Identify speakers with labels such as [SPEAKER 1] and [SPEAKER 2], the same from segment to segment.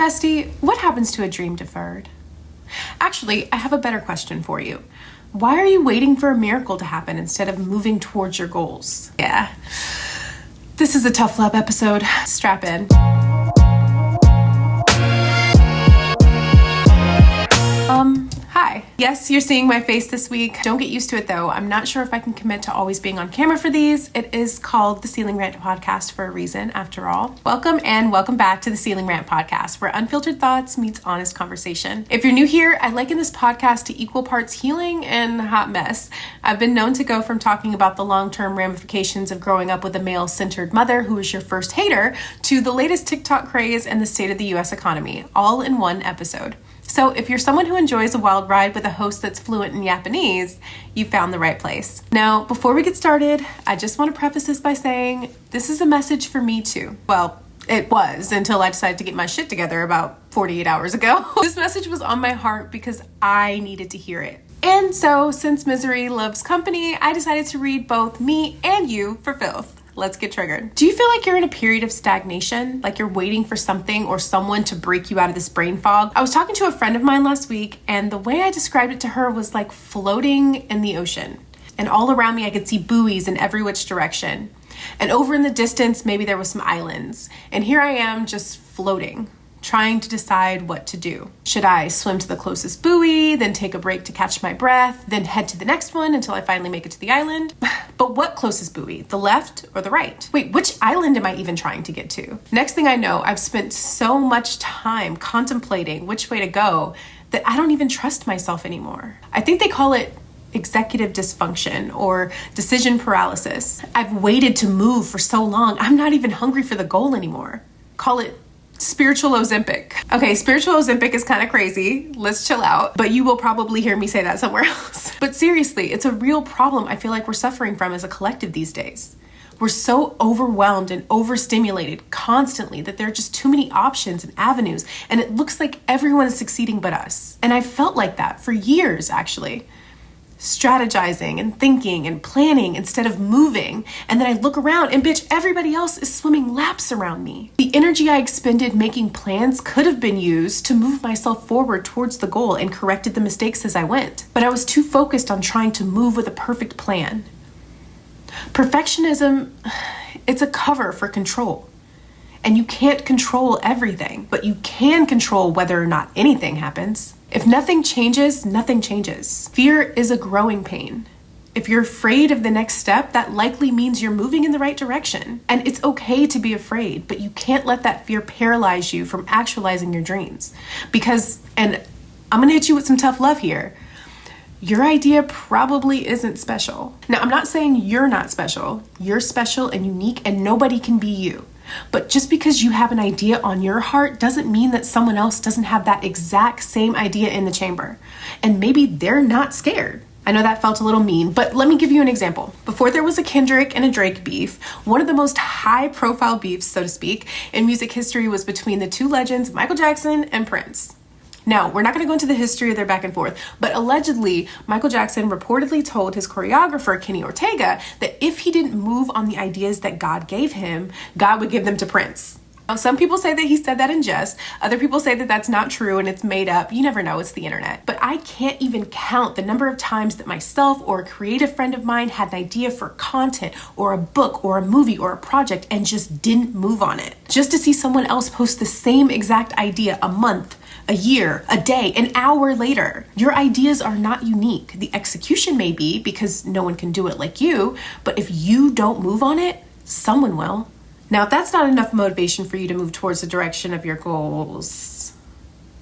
[SPEAKER 1] Bestie, what happens to a dream deferred? Actually, I have a better question for you. Why are you waiting for a miracle to happen instead of moving towards your goals? Yeah, this is a tough love episode. Strap in. Hi. Yes, you're seeing my face this week. Don't get used to it though. I'm not sure if I can commit to always being on camera for these. It is called the Ceiling Rant Podcast for a reason, after all. Welcome and welcome back to the Ceiling Rant Podcast, where unfiltered thoughts meets honest conversation. If you're new here, I liken this podcast to equal parts healing and hot mess. I've been known to go from talking about the long-term ramifications of growing up with a male-centered mother who is your first hater to the latest TikTok craze and the state of the US economy, all in one episode. So if you're someone who enjoys a wild ride with a host that's fluent in Japanese, you found the right place. Now, before we get started, I just want to preface this by saying this is a message for me too. Well, it was until I decided to get my shit together about 48 hours ago. This message was on my heart because I needed to hear it. And so, since misery loves company, I decided to read both me and you for filth. Let's get triggered. Do you feel like you're in a period of stagnation? Like you're waiting for something or someone to break you out of this brain fog? I was talking to a friend of mine last week, and the way I described it to her was like floating in the ocean. And all around me, I could see buoys in every which direction. And over in the distance, maybe there was some islands. And here I am just floating, trying to decide what to do. Should I swim to the closest buoy, then take a break to catch my breath, then head to the next one until I finally make it to the island? But what closest buoy? The left or the right? Wait, which island am I even trying to get to? Next thing I know, I've spent so much time contemplating which way to go that I don't even trust myself anymore. I think they call it executive dysfunction or decision paralysis. I've waited to move for so long, I'm not even hungry for the goal anymore. Call it spiritual ozempic. Okay, spiritual ozempic is kind of crazy. Let's chill out. But you will probably hear me say that somewhere else. But seriously, it's a real problem I feel like we're suffering from as a collective these days. We're so overwhelmed and overstimulated constantly that there are just too many options and avenues, and it looks like everyone is succeeding but us. And I've felt like that for years, actually. Strategizing and thinking and planning instead of moving. And then I look around and bitch, everybody else is swimming laps around me. The energy I expended making plans could have been used to move myself forward towards the goal and corrected the mistakes as I went. But I was too focused on trying to move with a perfect plan. Perfectionism, it's a cover for control. And you can't control everything, but you can control whether or not anything happens. If nothing changes, nothing changes. Fear is a growing pain. If you're afraid of the next step, that likely means you're moving in the right direction. And it's okay to be afraid, but you can't let that fear paralyze you from actualizing your dreams. Because, and I'm gonna hit you with some tough love here, your idea probably isn't special. Now, I'm not saying you're not special. You're special and unique, and nobody can be you. But just because you have an idea on your heart doesn't mean that someone else doesn't have that exact same idea in the chamber. And maybe they're not scared. I know that felt a little mean, but let me give you an example. Before there was a Kendrick and a Drake beef, one of the most high-profile beefs, so to speak, in music history was between the two legends, Michael Jackson and Prince. Now, we're not going to go into the history of their back and forth, but allegedly, Michael Jackson reportedly told his choreographer, Kenny Ortega, that if he didn't move on the ideas that God gave him, God would give them to Prince. Now, some people say that he said that in jest. Other people say that that's not true and it's made up. You never know, it's the internet. But I can't even count the number of times that myself or a creative friend of mine had an idea for content or a book or a movie or a project and just didn't move on it. Just to see someone else post the same exact idea a month, a year, a day, an hour later. Your ideas are not unique. The execution may be because no one can do it like you, but if you don't move on it, someone will. Now, if that's not enough motivation for you to move towards the direction of your goals,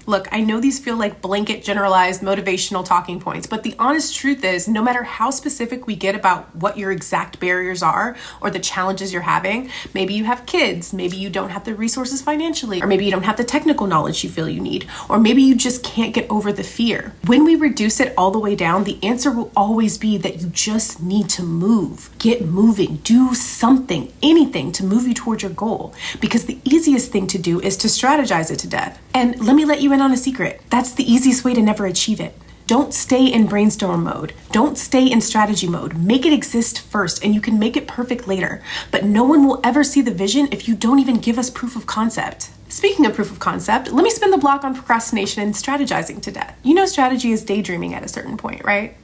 [SPEAKER 1] look, I know these feel like blanket, generalized, motivational talking points, but the honest truth is, no matter how specific we get about what your exact barriers are or the challenges you're having, maybe you have kids, maybe you don't have the resources financially, or maybe you don't have the technical knowledge you feel you need, or maybe you just can't get over the fear. When we reduce it all the way down, the answer will always be that you just need to move. Get moving. Do something, anything to move you toward your goal, because the easiest thing to do is to strategize it to death. And let me let you in on a secret. That's the easiest way to never achieve it. Don't stay in brainstorm mode. Don't stay in strategy mode. Make it exist first, and you can make it perfect later. But no one will ever see the vision if you don't even give us proof of concept. Speaking of proof of concept, let me spin the block on procrastination and strategizing to death. You know, strategy is daydreaming at a certain point, right?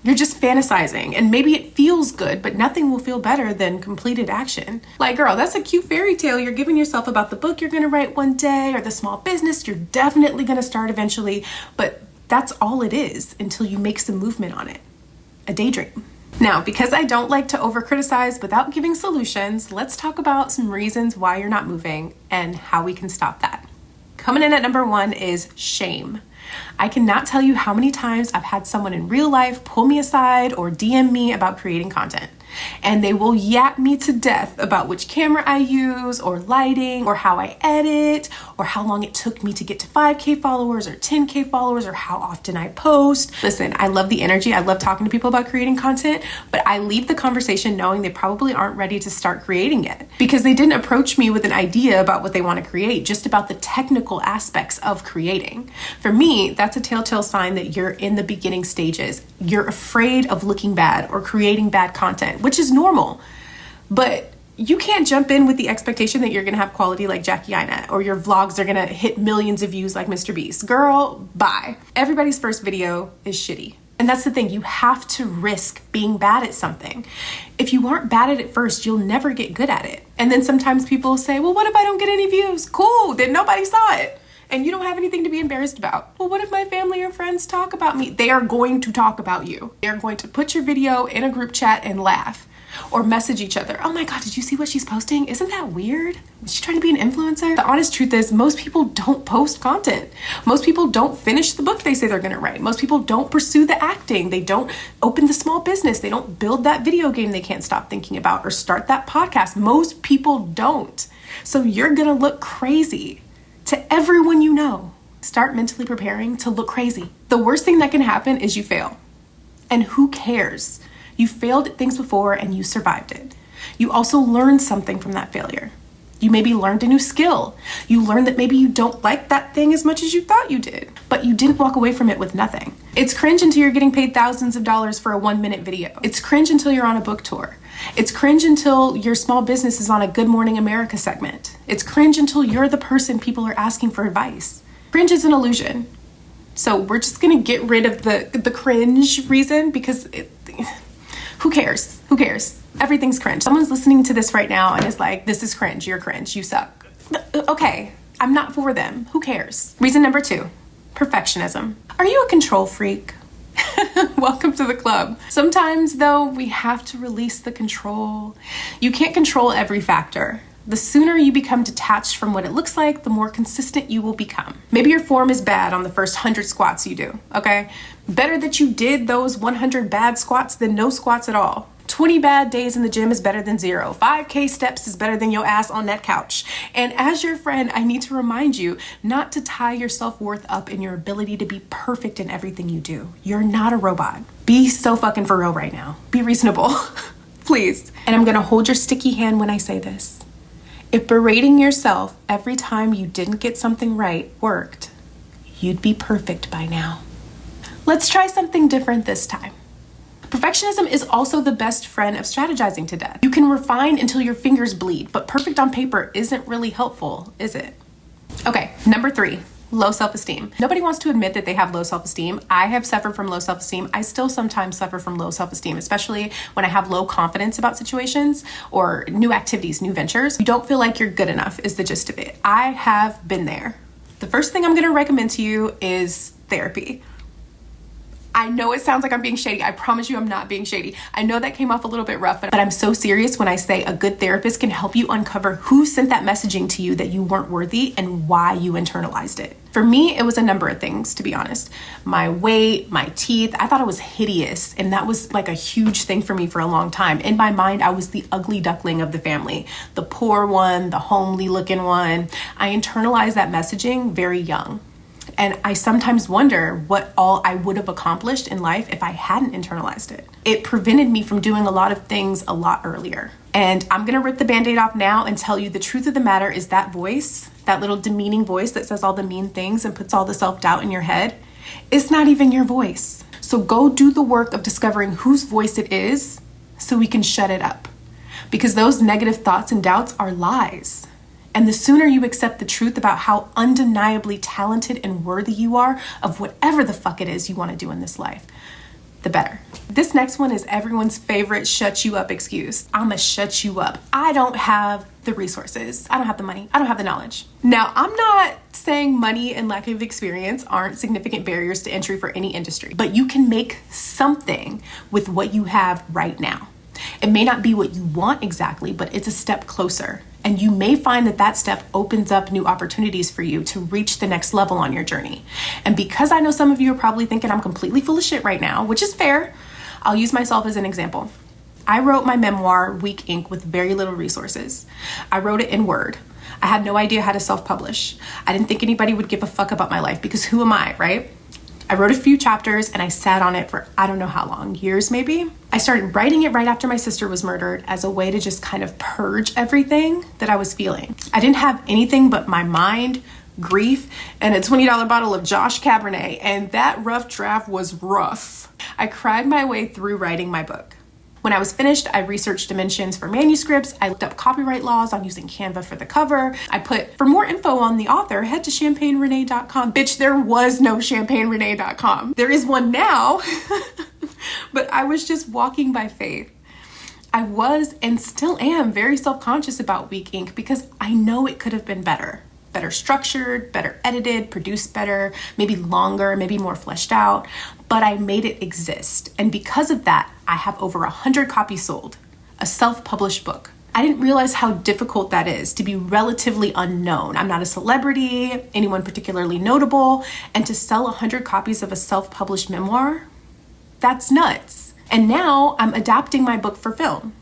[SPEAKER 1] You're just fantasizing, and maybe it feels good, but nothing will feel better than completed action. Like, girl, that's a cute fairy tale you're giving yourself about the book you're gonna write one day, or the small business you're definitely gonna start eventually, but that's all it is until you make some movement on it. A daydream. Now, because I don't like to over-criticize without giving solutions, let's talk about some reasons why you're not moving and how we can stop that. Coming in at number 1 is shame. I cannot tell you how many times I've had someone in real life pull me aside or DM me about creating content. And they will yap me to death about which camera I use, or lighting, or how I edit, or how long it took me to get to 5K followers or 10K followers, or how often I post. Listen, I love the energy. I love talking to people about creating content, but I leave the conversation knowing they probably aren't ready to start creating yet, because they didn't approach me with an idea about what they want to create, just about the technical aspects of creating. For me, that's a telltale sign that you're in the beginning stages. You're afraid of looking bad or creating bad content, which is normal, but you can't jump in with the expectation that you're gonna have quality like Jackie Inett, or your vlogs are gonna hit millions of views like Mr. Beast. Girl, bye. Everybody's first video is shitty. And that's the thing, you have to risk being bad at something. If you aren't bad at it first, you'll never get good at it. And then sometimes people say, well, what if I don't get any views? Cool, then nobody saw it. And you don't have anything to be embarrassed about. Well, what if my family or friends talk about me? They are going to talk about you. They're going to put your video in a group chat and laugh, or message each other. Oh my God, did you see what she's posting? Isn't that weird? Is she trying to be an influencer? The honest truth is most people don't post content. Most people don't finish the book they say they're gonna write. Most people don't pursue the acting. They don't open the small business. They don't build that video game they can't stop thinking about, or start that podcast. Most people don't. So you're gonna look crazy to everyone you know. Start mentally preparing to look crazy. The worst thing that can happen is you fail. And who cares? You failed at things before and you survived it. You also learned something from that failure. You maybe learned a new skill. You learned that maybe you don't like that thing as much as you thought you did, but you didn't walk away from it with nothing. It's cringe until you're getting paid thousands of dollars for a 1-minute video. It's cringe until you're on a book tour. It's cringe until your small business is on a Good Morning America segment. It's cringe until you're the person people are asking for advice. Cringe is an illusion. So we're just gonna get rid of the cringe reason, because who cares? Who cares? Everything's cringe. Someone's listening to this right now and is like, this is cringe, you're cringe, you suck. Okay, I'm not for them. Who cares? Reason number 2, perfectionism. Are you a control freak? Welcome to the club. Sometimes though, we have to release the control. You can't control every factor. The sooner you become detached from what it looks like, the more consistent you will become. Maybe your form is bad on the first 100 squats you do, okay? Better that you did those 100 bad squats than no squats at all. 20 bad days in the gym is better than 0. 5K steps is better than your ass on that couch. And as your friend, I need to remind you not to tie your self-worth up in your ability to be perfect in everything you do. You're not a robot. Be so fucking for real right now. Be reasonable, please. And I'm gonna hold your sticky hand when I say this. If berating yourself every time you didn't get something right worked, you'd be perfect by now. Let's try something different this time. Perfectionism is also the best friend of strategizing to death. You can refine until your fingers bleed, but perfect on paper isn't really helpful, is it? Okay, number 3, low self-esteem. Nobody wants to admit that they have low self-esteem. I have suffered from low self-esteem. I still sometimes suffer from low self-esteem, especially when I have low confidence about situations or new activities, new ventures. You don't feel like you're good enough is the gist of it. I have been there. The first thing I'm gonna recommend to you is therapy. I know it sounds like I'm being shady. I promise you I'm not being shady. I know that came off a little bit rough, but I'm so serious when I say a good therapist can help you uncover who sent that messaging to you that you weren't worthy and why you internalized it. For me, it was a number of things, to be honest. My weight, my teeth, I thought I was hideous, and that was like a huge thing for me for a long time. In my mind, I was the ugly duckling of the family, the poor one, the homely looking one. I internalized that messaging very young. And I sometimes wonder what all I would have accomplished in life if I hadn't internalized it. It prevented me from doing a lot of things a lot earlier. And I'm gonna rip the Band-Aid off now and tell you the truth of the matter is that voice, that little demeaning voice that says all the mean things and puts all the self-doubt in your head, it's not even your voice. So go do the work of discovering whose voice it is so we can shut it up. Because those negative thoughts and doubts are lies. And the sooner you accept the truth about how undeniably talented and worthy you are of whatever the fuck it is you want to do in this life, the better. This next one is everyone's favorite shut you up excuse. I'ma shut you up. I don't have the resources. I don't have the money. I don't have the knowledge. Now, I'm not saying money and lack of experience aren't significant barriers to entry for any industry, but you can make something with what you have right now. It may not be what you want exactly, but it's a step closer. And you may find that that step opens up new opportunities for you to reach the next level on your journey. And because I know some of you are probably thinking I'm completely full of shit right now, which is fair, I'll use myself as an example. I wrote my memoir, Weak Ink, with very little resources. I wrote it in Word. I had no idea how to self-publish. I didn't think anybody would give a fuck about my life because who am I, right? I wrote a few chapters and I sat on it for I don't know how long, years maybe. I started writing it right after my sister was murdered as a way to just kind of purge everything that I was feeling. I didn't have anything but my mind, grief, and a $20 bottle of Josh Cabernet, and that rough draft was rough. I cried my way through writing my book. When I was finished, I researched dimensions for manuscripts. I looked up copyright laws on using Canva for the cover. I put, for more info on the author, head to champagnerenee.com. Bitch, there was no champagnerenee.com. There is one now, but I was just walking by faith. I was and still am very self-conscious about Weak Ink because I know it could have been better. Better structured, better edited, produced better, maybe longer, maybe more fleshed out, but I made it exist. And because of that, I have over 100 copies sold, a self-published book. I didn't realize how difficult that is to be relatively unknown. I'm not a celebrity, anyone particularly notable, and to sell 100 copies of a self-published memoir, that's nuts. And now I'm adapting my book for film.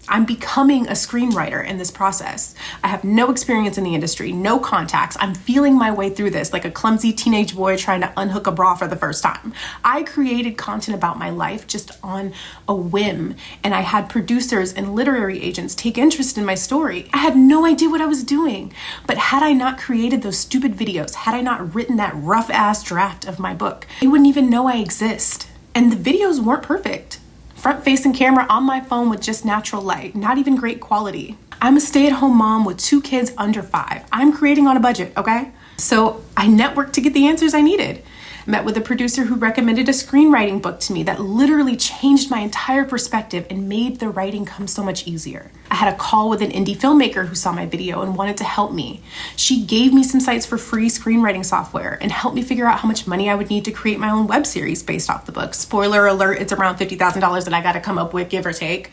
[SPEAKER 1] I'm becoming a screenwriter in this process. I have no experience in the industry, no contacts. I'm feeling my way through this like a clumsy teenage boy trying to unhook a bra for the first time. I created content about my life just on a whim, and I had producers and literary agents take interest in my story. I had no idea what I was doing, but had I not created those stupid videos, had I not written that rough ass draft of my book, they wouldn't even know I exist. And the videos weren't perfect. Front-facing camera on my phone with just natural light, not even great quality. I'm a stay-at-home mom with 2 kids under 5. I'm creating on a budget, okay? So I networked to get the answers I needed. Met with a producer who recommended a screenwriting book to me that literally changed my entire perspective and made the writing come so much easier. I had a call with an indie filmmaker who saw my video and wanted to help me. She gave me some sites for free screenwriting software and helped me figure out how much money I would need to create my own web series based off the book. Spoiler alert, it's around $50,000 that I gotta come up with, give or take.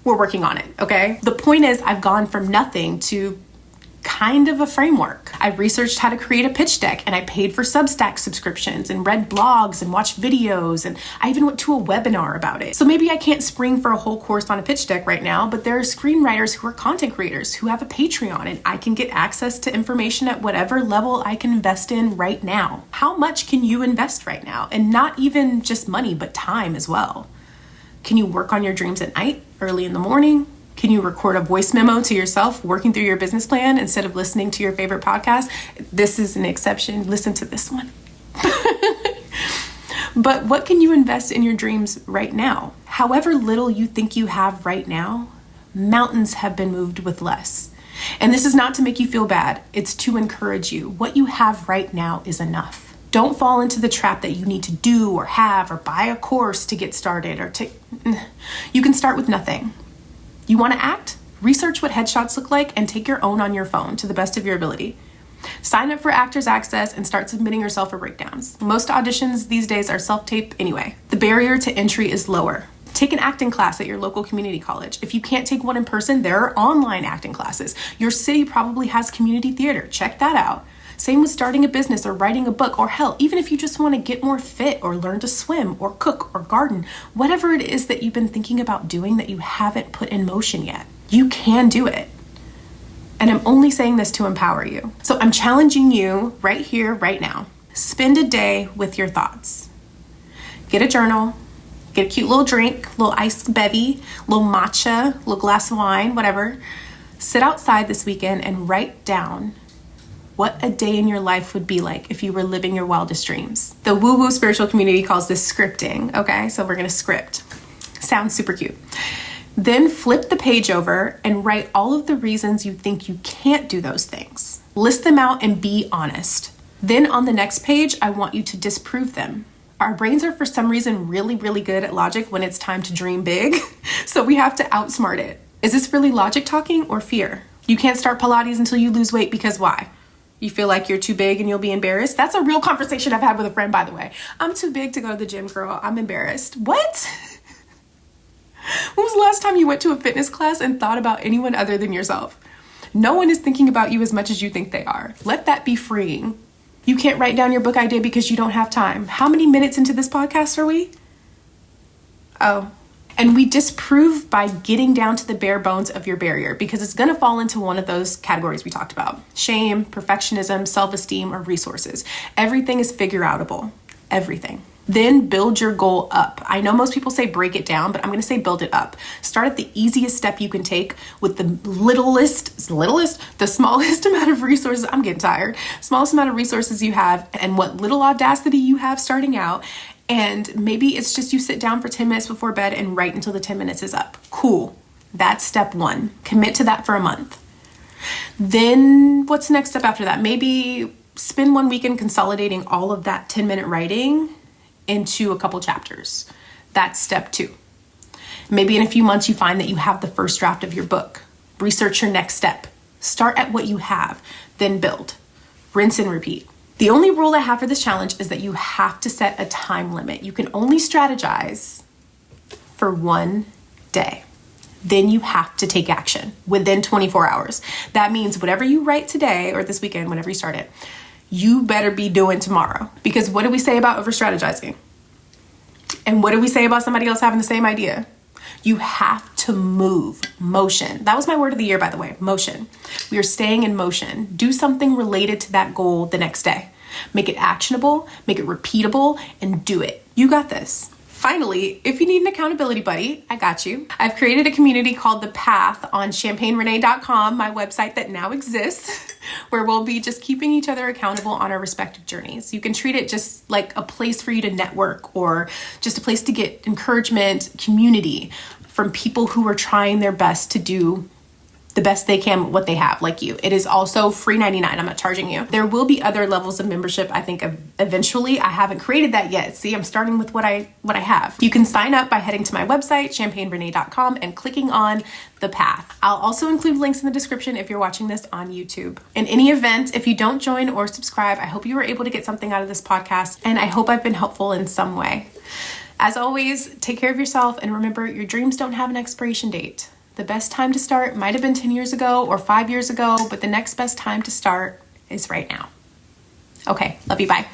[SPEAKER 1] We're working on it, okay? The point is, I've gone from nothing to kind of a framework. I researched how to create a pitch deck, and I paid for Substack subscriptions and read blogs and watched videos, and I even went to a webinar about it. So maybe I can't spring for a whole course on a pitch deck right now, but there are screenwriters who are content creators who have a Patreon, and I can get access to information at whatever level I can invest in right now. How much can you invest right now? And not even just money, but time as well. Can you work on your dreams at night, early in the morning? Can you record a voice memo to yourself working through your business plan instead of listening to your favorite podcast? This is an exception. Listen to this one. But what can you invest in your dreams right now? However little you think you have right now, mountains have been moved with less. And this is not to make you feel bad. It's to encourage you. What you have right now is enough. Don't fall into the trap that you need to do or have or buy a course to get started or to... You can start with nothing. You want to act? Research what headshots look like and take your own on your phone to the best of your ability. Sign up for Actors Access and start submitting yourself for breakdowns. Most auditions these days are self-tape anyway. The barrier to entry is lower. Take an acting class at your local community college. If you can't take one in person, there are online acting classes. Your city probably has community theater. Check that out. Same with starting a business or writing a book, or hell, even if you just want to get more fit or learn to swim or cook or garden, whatever it is that you've been thinking about doing that you haven't put in motion yet, you can do it. And I'm only saying this to empower you. So I'm challenging you right here, right now. Spend a day with your thoughts. Get a journal, get a cute little drink, little iced bevy, little matcha, little glass of wine, whatever. Sit outside this weekend and write down what a day in your life would be like if you were living your wildest dreams. The woo-woo spiritual community calls this scripting, okay? So we're gonna script. Sounds super cute. Then flip the page over and write all of the reasons you think you can't do those things. List them out and be honest. Then on the next page, I want you to disprove them. Our brains are for some reason really, really good at logic when it's time to dream big. So we have to outsmart it. Is this really logic talking or fear? You can't start Pilates until you lose weight because why? You feel like you're too big and you'll be embarrassed? That's a real conversation I've had with a friend, by the way. I'm too big to go to the gym, girl. I'm embarrassed. What? When was the last time you went to a fitness class and thought about anyone other than yourself? No one is thinking about you as much as you think they are. Let that be freeing. You can't write down your book idea because you don't have time. How many minutes into this podcast are we? Oh. And we disprove by getting down to the bare bones of your barrier because it's going to fall into one of those categories we talked about. Shame, perfectionism, self-esteem, or resources. Everything is figure-outable. Everything. Then build your goal up. I know most people say break it down, but I'm going to say build it up. Start at the easiest step you can take with the the smallest amount of resources. I'm getting tired. Smallest amount of resources you have and what little audacity you have starting out. And maybe it's just you sit down for 10 minutes before bed and write until the 10 minutes is up. Cool. That's step one. Commit to that for a month. Then what's the next step after that? Maybe spend one weekend consolidating all of that 10-minute writing into a couple chapters. That's step two. Maybe in a few months you find that you have the first draft of your book. Research your next step. Start at what you have, then build. Rinse and repeat. The only rule I have for this challenge is that you have to set a time limit. You can only strategize for one day. Then you have to take action within 24 hours. That means whatever you write today or this weekend, whenever you start it, you better be doing tomorrow. Because what do we say about over-strategizing? And what do we say about somebody else having the same idea? You have to move. Motion. That was my word of the year, by the way. Motion. We are staying in motion. Do something related to that goal the next day. Make it actionable, make it repeatable, and do it. You got this. Finally, if you need an accountability buddy, I got you. I've created a community called The Path on champagnerenee.com, my website that now exists, where we'll be just keeping each other accountable on our respective journeys. You can treat it just like a place for you to network or just a place to get encouragement, community from people who are trying their best to do the best they can with what they have, like you. It is also free $99. I'm not charging you. There will be other levels of membership, I think, eventually. I haven't created that yet. See, I'm starting with what I have. You can sign up by heading to my website, champagnerenee.com, and clicking on The Path. I'll also include links in the description if you're watching this on YouTube. In any event, if you don't join or subscribe, I hope you were able to get something out of this podcast, and I hope I've been helpful in some way. As always, take care of yourself, and remember, your dreams don't have an expiration date. The best time to start might have been 10 years ago or 5 years ago, but the next best time to start is right now. Okay, love you, bye.